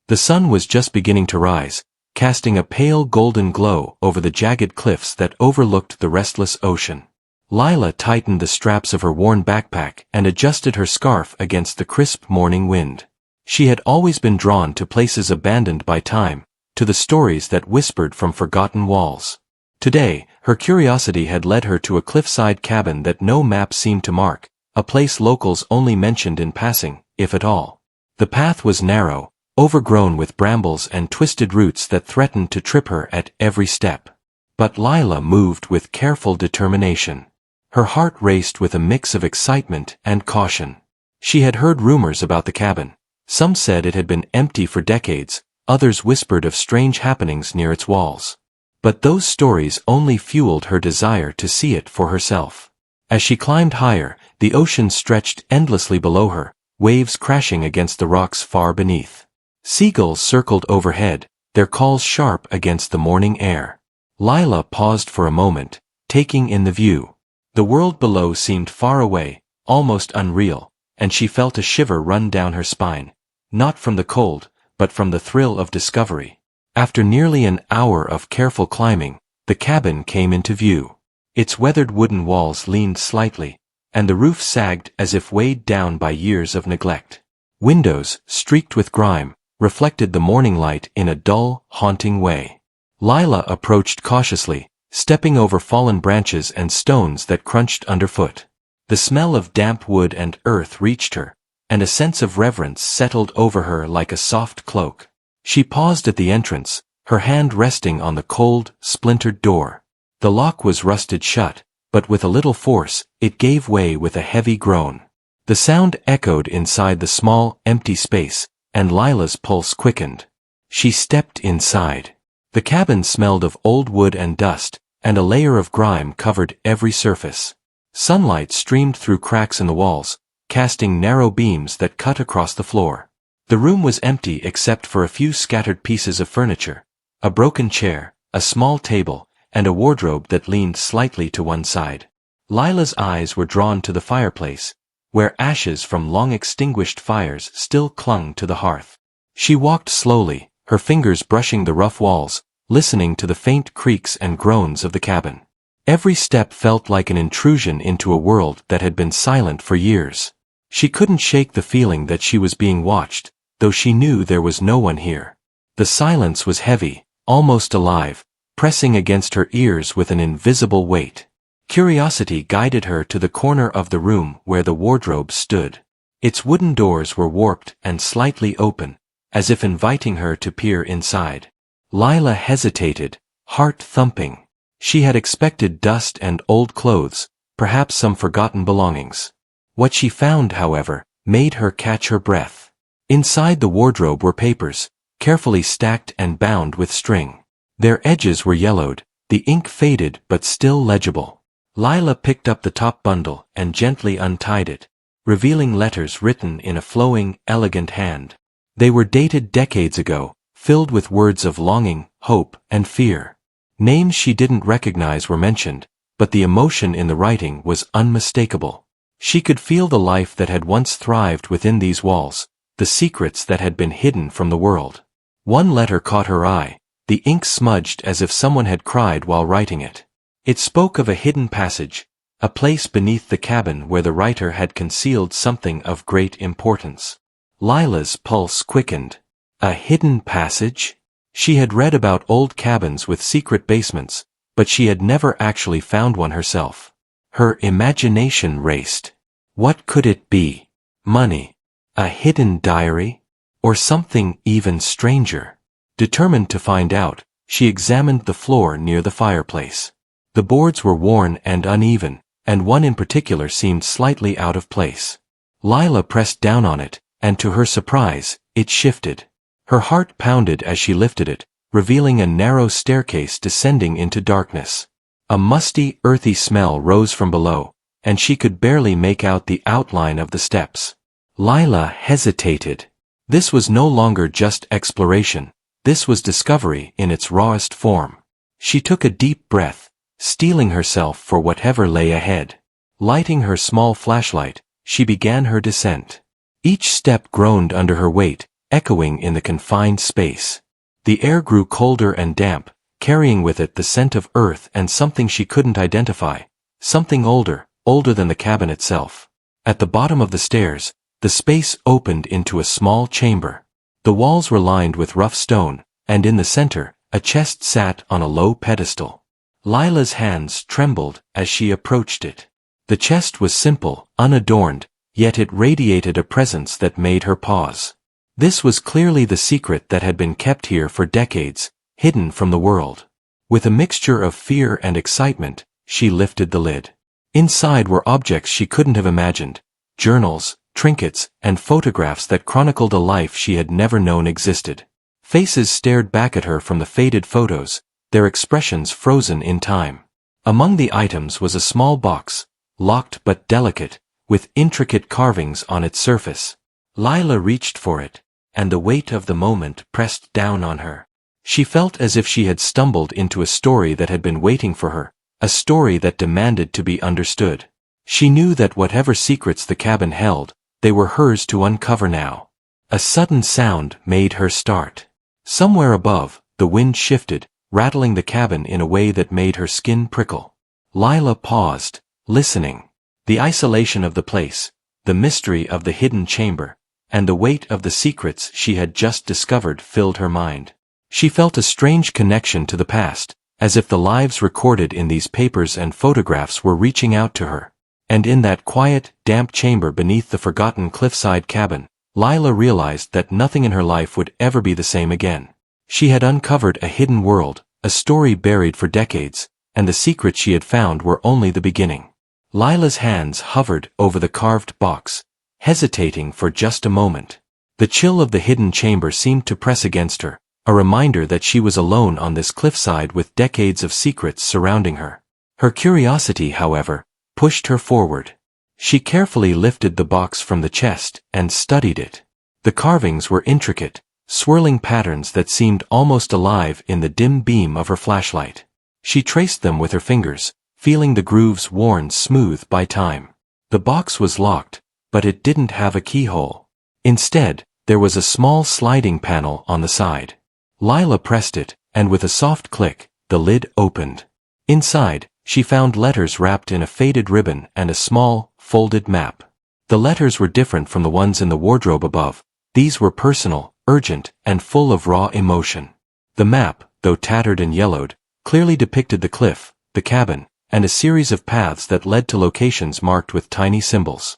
The sun was just beginning to rise, casting a pale golden glow over the jagged cliffs that overlooked the restless ocean. Lila tightened the straps of her worn backpack and adjusted her scarf against the crisp morning wind. She had always been drawn to places abandoned by time, to the stories that whispered from forgotten walls. Today, her curiosity had led her to a cliffside cabin that no map seemed to mark, a place locals only mentioned in passing, if at all. The path was narrow, overgrown with brambles and twisted roots that threatened to trip her at every step. But Lila moved with careful determination. Her heart raced with a mix of excitement and caution. She had heard rumors about the cabin. Some said it had been empty for decades, others whispered of strange happenings near its walls. But those stories only fueled her desire to see it for herself. As she climbed higher, the ocean stretched endlessly below her, waves crashing against the rocks far beneath. Seagulls circled overhead, their calls sharp against the morning air. Lila paused for a moment, taking in the view. The world below seemed far away, almost unreal, and she felt a shiver run down her spine, not from the cold, but from the thrill of discovery. After nearly an hour of careful climbing, the cabin came into view. Its weathered wooden walls leaned slightly, and the roof sagged as if weighed down by years of neglect. Windows, streaked with grime, reflected the morning light in a dull, haunting way. Lila approached cautiously, stepping over fallen branches and stones that crunched underfoot. The smell of damp wood and earth reached her, and a sense of reverence settled over her like a soft cloak. She paused at the entrance, her hand resting on the cold, splintered door. The lock was rusted shut, but with a little force, it gave way with a heavy groan. The sound echoed inside the small, empty space, and Lila's pulse quickened. She stepped inside. The cabin smelled of old wood and dust, and a layer of grime covered every surface. Sunlight streamed through cracks in the walls, casting narrow beams that cut across the floor. The room was empty except for a few scattered pieces of furniture, a broken chair, a small table, and a wardrobe that leaned slightly to one side. Lila's eyes were drawn to the fireplace, where ashes from long-extinguished fires still clung to the hearth. She walked slowly, her fingers brushing the rough walls, listening to the faint creaks and groans of the cabin. Every step felt like an intrusion into a world that had been silent for years. She couldn't shake the feeling that she was being watched, though she knew there was no one here. The silence was heavy, almost alive, pressing against her ears with an invisible weight. Curiosity guided her to the corner of the room where the wardrobe stood. Its wooden doors were warped and slightly open, as if inviting her to peer inside. Lila hesitated, heart thumping. She had expected dust and old clothes, perhaps some forgotten belongings. What she found, however, made her catch her breath. Inside the wardrobe were papers, carefully stacked and bound with string. Their edges were yellowed, the ink faded but still legible. Lila picked up the top bundle and gently untied it, revealing letters written in a flowing, elegant hand. They were dated decades ago, filled with words of longing, hope, and fear. Names she didn't recognize were mentioned, but the emotion in the writing was unmistakable. She could feel the life that had once thrived within these walls, the secrets that had been hidden from the world. One letter caught her eye, the ink smudged as if someone had cried while writing it. It spoke of a hidden passage, a place beneath the cabin where the writer had concealed something of great importance. Lila's pulse quickened. A hidden passage? She had read about old cabins with secret basements, but she had never actually found one herself. Her imagination raced. What could it be? Money? A hidden diary? Or something even stranger? Determined to find out, she examined the floor near the fireplace. The boards were worn and uneven, and one in particular seemed slightly out of place. Lila pressed down on it, and to her surprise, it shifted. Her heart pounded as she lifted it, revealing a narrow staircase descending into darkness. A musty, earthy smell rose from below, and she could barely make out the outline of the steps. Lila hesitated. This was no longer just exploration, this was discovery in its rawest form. She took a deep breath, steeling herself for whatever lay ahead. Lighting her small flashlight, she began her descent. Each step groaned under her weight, echoing in the confined space. The air grew colder and damp, carrying with it the scent of earth and something she couldn't identify, something older than the cabin itself. At the bottom of the stairs, the space opened into a small chamber. The walls were lined with rough stone, and in the center, a chest sat on a low pedestal. Lila's hands trembled as she approached it. The chest was simple, unadorned, yet it radiated a presence that made her pause. This was clearly the secret that had been kept here for decades, hidden from the world. With a mixture of fear and excitement, she lifted the lid. Inside were objects she couldn't have imagined, journals, trinkets, and photographs that chronicled a life she had never known existed. Faces stared back at her from the faded photos, their expressions frozen in time. Among the items was a small box, locked but delicate, with intricate carvings on its surface. Lila reached for it, and the weight of the moment pressed down on her. She felt as if she had stumbled into a story that had been waiting for her, a story that demanded to be understood. She knew that whatever secrets the cabin held, they were hers to uncover now. A sudden sound made her start. Somewhere above, the wind shifted, rattling the cabin in a way that made her skin prickle. Lila paused, listening. The isolation of the place, the mystery of the hidden chamber, and the weight of the secrets she had just discovered filled her mind. She felt a strange connection to the past, as if the lives recorded in these papers and photographs were reaching out to her. And in that quiet, damp chamber beneath the forgotten Cliffside cabin, Lila realized that nothing in her life would ever be the same again. She had uncovered a hidden world, a story buried for decades, and the secrets she had found were only the beginning. Lila's hands hovered over the carved box, hesitating for just a moment. The chill of the hidden chamber seemed to press against her, a reminder that she was alone on this cliffside with decades of secrets surrounding her. Her curiosity, however, pushed her forward. She carefully lifted the box from the chest and studied it. The carvings were intricate, swirling patterns that seemed almost alive in the dim beam of her flashlight. She traced them with her fingers, feeling the grooves worn smooth by time. The box was locked, but it didn't have a keyhole. Instead, there was a small sliding panel on the side. Lila pressed it, and with a soft click, the lid opened. Inside, she found letters wrapped in a faded ribbon and a small, folded map. The letters were different from the ones in the wardrobe above. These were personal, urgent, and full of raw emotion. The map, though tattered and yellowed, clearly depicted the cliff, the cabin, and a series of paths that led to locations marked with tiny symbols.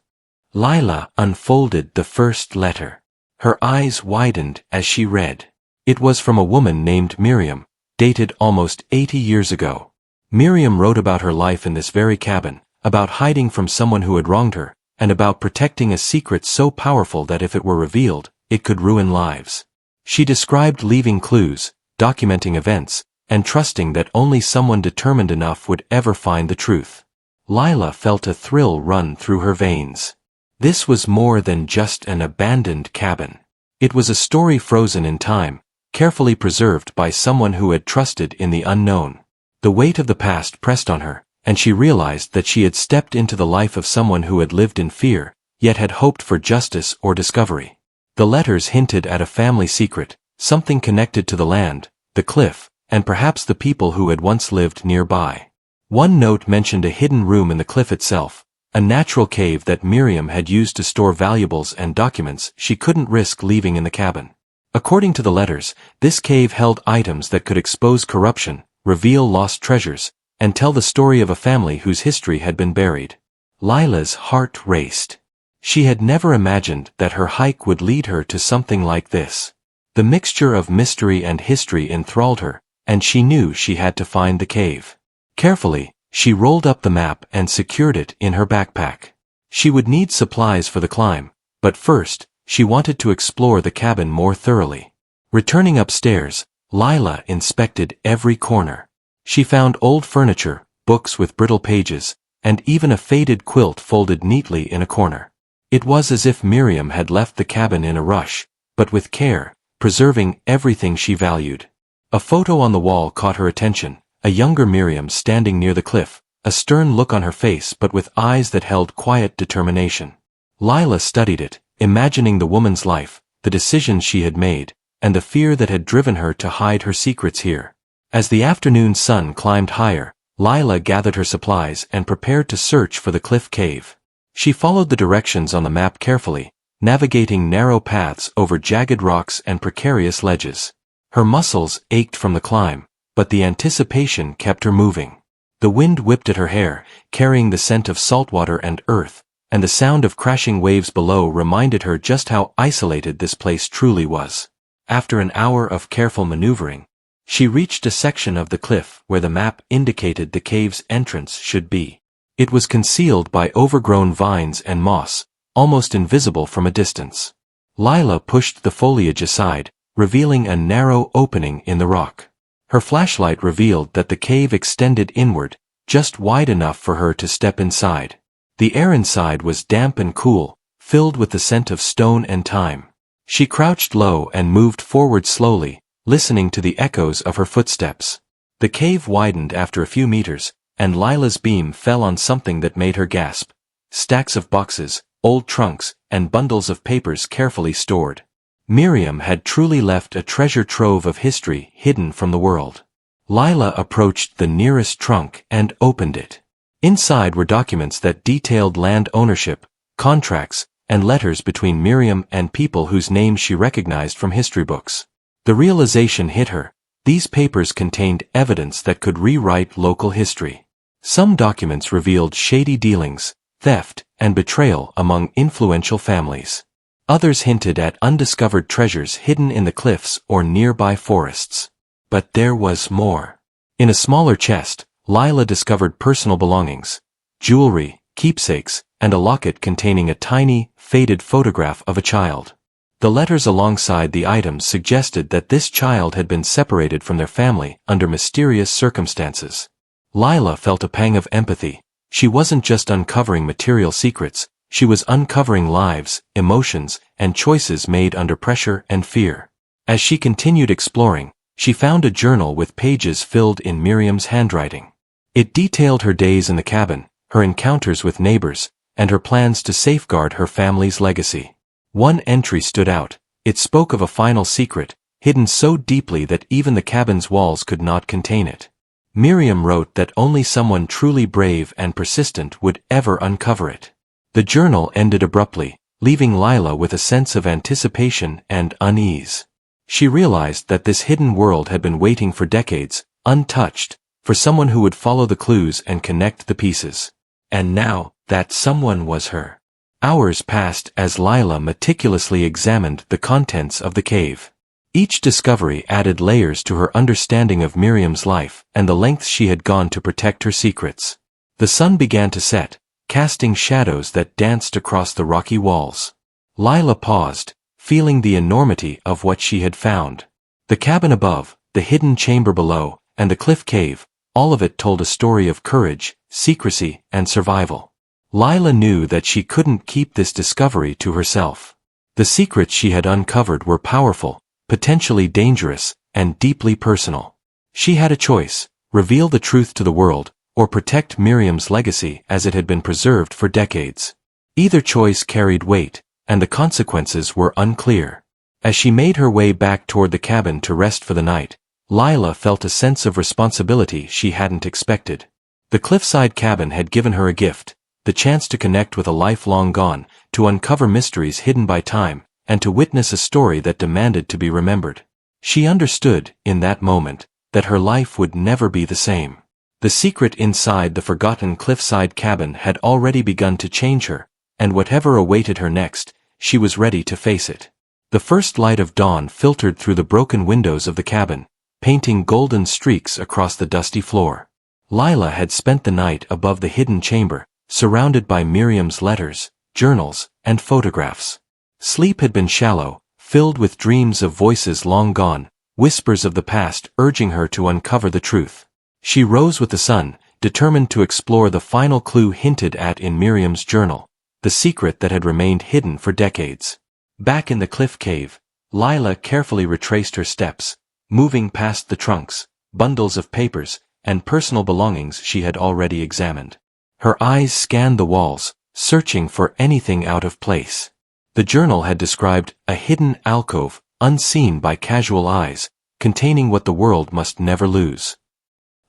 Lila unfolded the first letter. Her eyes widened as she read. It was from a woman named Miriam, dated almost 80 years ago. Miriam wrote about her life in this very cabin, about hiding from someone who had wronged her, and about protecting a secret so powerful that if it were revealed, it could ruin lives. She described leaving clues, documenting events, and trusting that only someone determined enough would ever find the truth. Lila felt a thrill run through her veins. This was more than just an abandoned cabin. It was a story frozen in time, carefully preserved by someone who had trusted in the unknown. The weight of the past pressed on her, and she realized that she had stepped into the life of someone who had lived in fear, yet had hoped for justice or discovery. The letters hinted at a family secret, something connected to the land, the cliff, and perhaps the people who had once lived nearby. One note mentioned a hidden room in the cliff itself, a natural cave that Miriam had used to store valuables and documents she couldn't risk leaving in the cabin. According to the letters, this cave held items that could expose corruption, reveal lost treasures, and tell the story of a family whose history had been buried. Lila's heart raced. She had never imagined that her hike would lead her to something like this. The mixture of mystery and history enthralled her, and she knew she had to find the cave. Carefully, she rolled up the map and secured it in her backpack. She would need supplies for the climb, but first, she wanted to explore the cabin more thoroughly. Returning upstairs, Lila inspected every corner. She found old furniture, books with brittle pages, and even a faded quilt folded neatly in a corner. It was as if Miriam had left the cabin in a rush, but with care, preserving everything she valued. A photo on the wall caught her attention, a younger Miriam standing near the cliff, a stern look on her face but with eyes that held quiet determination. Lila studied it, imagining the woman's life, the decisions she had made, and the fear that had driven her to hide her secrets here. As the afternoon sun climbed higher, Lila gathered her supplies and prepared to search for the cliff cave. She followed the directions on the map carefully, navigating narrow paths over jagged rocks and precarious ledges. Her muscles ached from the climb, but the anticipation kept her moving. The wind whipped at her hair, carrying the scent of saltwater and earth, and the sound of crashing waves below reminded her just how isolated this place truly was. After an hour of careful maneuvering, she reached a section of the cliff where the map indicated the cave's entrance should be. It was concealed by overgrown vines and moss, almost invisible from a distance. Lila pushed the foliage aside, revealing a narrow opening in the rock. Her flashlight revealed that the cave extended inward, just wide enough for her to step inside. The air inside was damp and cool, filled with the scent of stone and thyme. She crouched low and moved forward slowly, listening to the echoes of her footsteps. The cave widened after a few meters, and Lila's beam fell on something that made her gasp. Stacks of boxes, old trunks, and bundles of papers carefully stored. Miriam had truly left a treasure trove of history hidden from the world. Lila approached the nearest trunk and opened it. Inside were documents that detailed land ownership, contracts, and letters between Miriam and people whose names she recognized from history books. The realization hit her. These papers contained evidence that could rewrite local history. Some documents revealed shady dealings, theft, and betrayal among influential families. Others hinted at undiscovered treasures hidden in the cliffs or nearby forests. But there was more. In a smaller chest, Lila discovered personal belongings, jewelry, keepsakes, and a locket containing a tiny, faded photograph of a child. The letters alongside the items suggested that this child had been separated from their family under mysterious circumstances. Lila felt a pang of empathy. She wasn't just uncovering material secrets, she was uncovering lives, emotions, and choices made under pressure and fear. As she continued exploring, she found a journal with pages filled in Miriam's handwriting. It detailed her days in the cabin, her encounters with neighbors, and her plans to safeguard her family's legacy. One entry stood out. It spoke of a final secret, hidden so deeply that even the cabin's walls could not contain it. Miriam wrote that only someone truly brave and persistent would ever uncover it. The journal ended abruptly, leaving Lila with a sense of anticipation and unease. She realized that this hidden world had been waiting for decades, untouched, for someone who would follow the clues and connect the pieces. And now, that someone was her. Hours passed as Lila meticulously examined the contents of the cave. Each discovery added layers to her understanding of Miriam's life and the lengths she had gone to protect her secrets. The sun began to set, casting shadows that danced across the rocky walls. Lila paused, feeling the enormity of what she had found. The cabin above, the hidden chamber below, and the cliff cave, all of it told a story of courage, secrecy, and survival. Lila knew that she couldn't keep this discovery to herself. The secrets she had uncovered were powerful, potentially dangerous, and deeply personal. She had a choice: reveal the truth to the world, or protect Miriam's legacy as it had been preserved for decades. Either choice carried weight, and the consequences were unclear. As she made her way back toward the cabin to rest for the night, Lila felt a sense of responsibility she hadn't expected. The Cliffside cabin had given her a gift, the chance to connect with a life long gone, to uncover mysteries hidden by time, and to witness a story that demanded to be remembered. She understood, in that moment, that her life would never be the same. The secret inside the forgotten Cliffside cabin had already begun to change her, and whatever awaited her next, she was ready to face it. The first light of dawn filtered through the broken windows of the cabin, painting golden streaks across the dusty floor. Lila had spent the night above the hidden chamber, surrounded by Miriam's letters, journals, and photographs. Sleep had been shallow, filled with dreams of voices long gone, whispers of the past urging her to uncover the truth. She rose with the sun, determined to explore the final clue hinted at in Miriam's journal, the secret that had remained hidden for decades. Back in the cliff cave, Lila carefully retraced her steps, moving past the trunks, bundles of papers, and personal belongings she had already examined. Her eyes scanned the walls, searching for anything out of place. The journal had described a hidden alcove, unseen by casual eyes, containing what the world must never lose.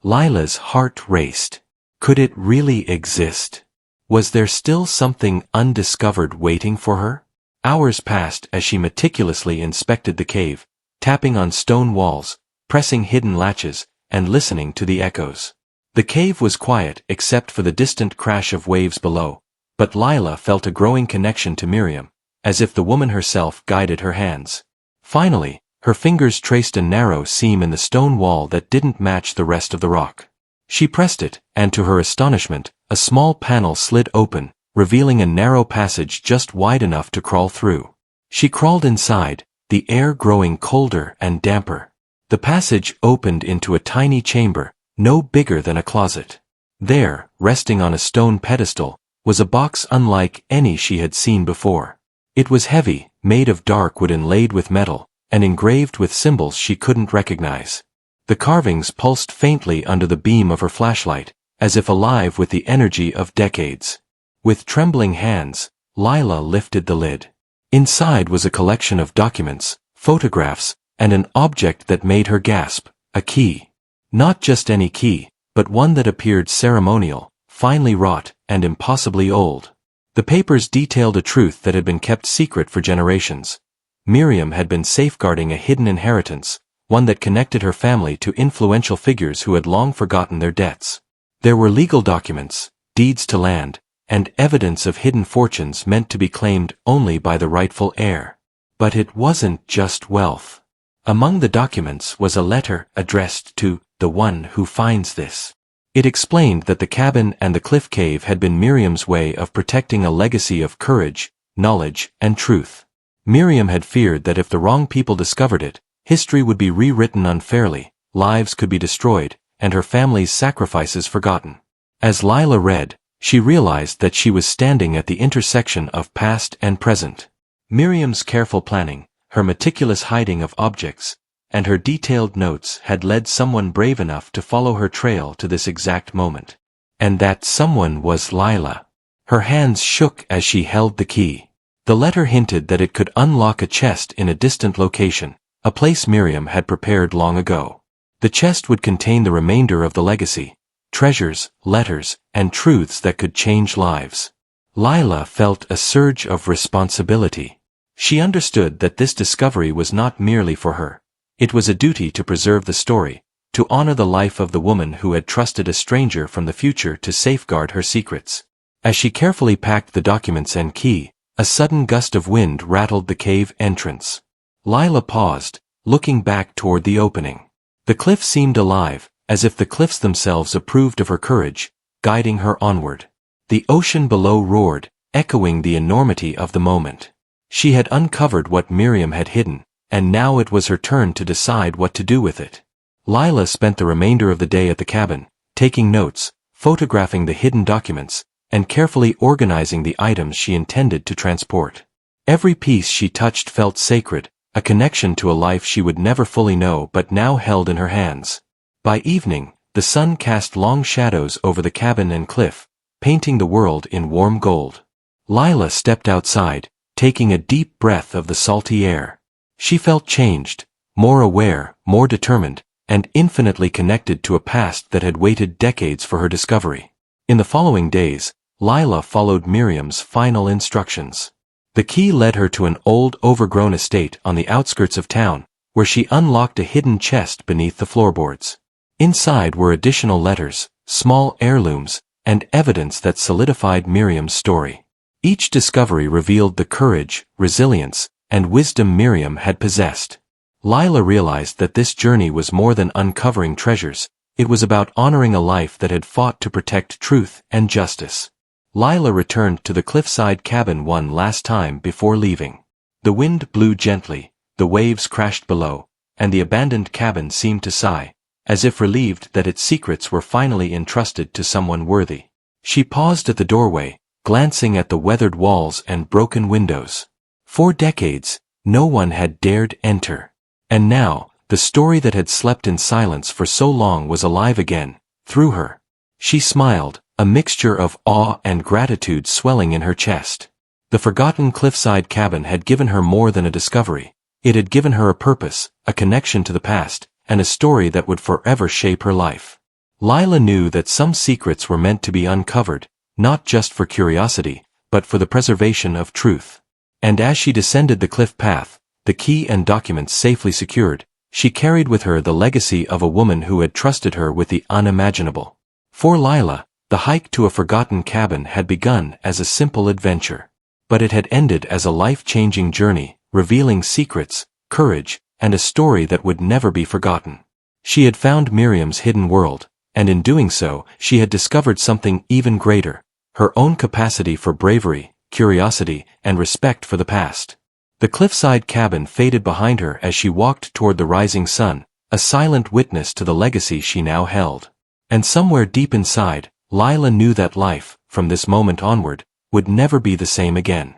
Lila's heart raced. Could it really exist? Was there still something undiscovered waiting for her? Hours passed as she meticulously inspected the cave, tapping on stone walls, pressing hidden latches, and listening to the echoes. The cave was quiet except for the distant crash of waves below, but Lila felt a growing connection to Miriam, as if the woman herself guided her hands. Finally, her fingers traced a narrow seam in the stone wall that didn't match the rest of the rock. She pressed it, and to her astonishment, a small panel slid open, revealing a narrow passage just wide enough to crawl through. She crawled inside, the air growing colder and damper. The passage opened into a tiny chamber, no bigger than a closet. There, resting on a stone pedestal, was a box unlike any she had seen before. It was heavy, made of dark wood inlaid with metal, and engraved with symbols she couldn't recognize. The carvings pulsed faintly under the beam of her flashlight, as if alive with the energy of decades. With trembling hands, Lila lifted the lid. Inside was a collection of documents, photographs, and an object that made her gasp, a key. Not just any key, but one that appeared ceremonial, finely wrought, and impossibly old. The papers detailed a truth that had been kept secret for generations. Miriam had been safeguarding a hidden inheritance, one that connected her family to influential figures who had long forgotten their debts. There were legal documents, deeds to land, and evidence of hidden fortunes meant to be claimed only by the rightful heir. But it wasn't just wealth. Among the documents was a letter addressed to the one who finds this. It explained that the cabin and the cliff cave had been Miriam's way of protecting a legacy of courage, knowledge, and truth. Miriam had feared that if the wrong people discovered it, history would be rewritten unfairly, lives could be destroyed, and her family's sacrifices forgotten. As Lila read, she realized that she was standing at the intersection of past and present. Miriam's careful planning, her meticulous hiding of objects, and her detailed notes had led someone brave enough to follow her trail to this exact moment. And that someone was Lila. Her hands shook as she held the key. The letter hinted that it could unlock a chest in a distant location, a place Miriam had prepared long ago. The chest would contain the remainder of the legacy, treasures, letters, and truths that could change lives. Lila felt a surge of responsibility. She understood that this discovery was not merely for her. It was a duty to preserve the story, to honor the life of the woman who had trusted a stranger from the future to safeguard her secrets. As she carefully packed the documents and key, a sudden gust of wind rattled the cave entrance. Lila paused, looking back toward the opening. The cliff seemed alive, as if the cliffs themselves approved of her courage, guiding her onward. The ocean below roared, echoing the enormity of the moment. She had uncovered what Miriam had hidden, and now it was her turn to decide what to do with it. Lila spent the remainder of the day at the cabin, taking notes, photographing the hidden documents, and carefully organizing the items she intended to transport. Every piece she touched felt sacred, a connection to a life she would never fully know but now held in her hands. By evening, the sun cast long shadows over the cabin and cliff, painting the world in warm gold. Lila stepped outside, taking a deep breath of the salty air. She felt changed, more aware, more determined, and infinitely connected to a past that had waited decades for her discovery. In the following days, Lila followed Miriam's final instructions. The key led her to an old, overgrown estate on the outskirts of town, where she unlocked a hidden chest beneath the floorboards. Inside were additional letters, small heirlooms, and evidence that solidified Miriam's story. Each discovery revealed the courage, resilience, and wisdom Miriam had possessed. Lila realized that this journey was more than uncovering treasures, it was about honoring a life that had fought to protect truth and justice. Lila returned to the cliffside cabin one last time before leaving. The wind blew gently, the waves crashed below, and the abandoned cabin seemed to sigh, as if relieved that its secrets were finally entrusted to someone worthy. She paused at the doorway, glancing at the weathered walls and broken windows. For decades, no one had dared enter. And now, the story that had slept in silence for so long was alive again, through her. She smiled, a mixture of awe and gratitude swelling in her chest. The forgotten cliffside cabin had given her more than a discovery. It had given her a purpose, a connection to the past, and a story that would forever shape her life. Lila knew that some secrets were meant to be uncovered, not just for curiosity, but for the preservation of truth. And as she descended the cliff path, the key and documents safely secured, she carried with her the legacy of a woman who had trusted her with the unimaginable. For Lila, the hike to a forgotten cabin had begun as a simple adventure. But it had ended as a life-changing journey, revealing secrets, courage, and a story that would never be forgotten. She had found Miriam's hidden world, and in doing so, she had discovered something even greater, her own capacity for bravery, curiosity, and respect for the past. The cliffside cabin faded behind her as she walked toward the rising sun, a silent witness to the legacy she now held. And somewhere deep inside, Lila knew that life, from this moment onward, would never be the same again.